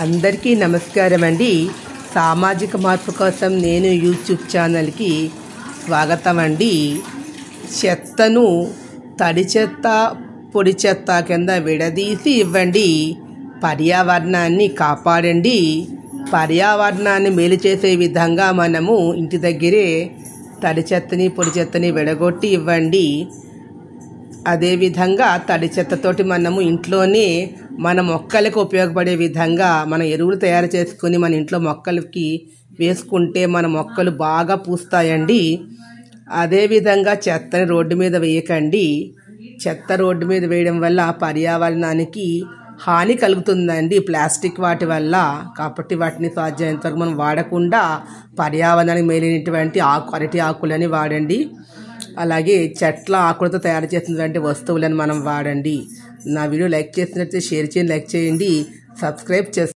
అందరికీ నమస్కారం అండి. సామాజిక మార్పు కోసం నేను యూట్యూబ్ ఛానల్కి స్వాగతం అండి. చెత్తను తడి చెత్త పొడి చెత్త కింద విడదీసి ఇవ్వండి. పర్యావరణాన్ని కాపాడండి. పర్యావరణాన్ని మేలు చేసే విధంగా మనము ఇంటి దగ్గరే తడి చెత్తని పొడి చెత్తని విడగొట్టి ఇవ్వండి. అదేవిధంగా తడి చెత్తతోటి మనము ఇంట్లోనే మన మొక్కలకు ఉపయోగపడే విధంగా మన ఎరువులు తయారు చేసుకుని మన ఇంట్లో మొక్కలకి వేసుకుంటే మన మొక్కలు బాగా పూస్తాయండి. అదేవిధంగా చెత్తని రోడ్డు మీద వేయకండి. చెత్త రోడ్డు మీద వేయడం వల్ల పర్యావరణానికి హాని కలుగుతుందండి ప్లాస్టిక్ వాటి వల్ల. కాబట్టి వాటిని సాధ్యమైనంత వరకు మనం వాడకుండా పర్యావరణానికి మేలైనటువంటి అరటి ఆకులని వాడండి. అలాగే చెట్ల ఆకులతో తయారు చేసినటువంటి వస్తువులను మనం వాడండి. నా వీడియో లైక్ చేసినట్లయితే షేర్ చేయండి, లైక్ చేయండి, సబ్స్క్రైబ్ చేయండి.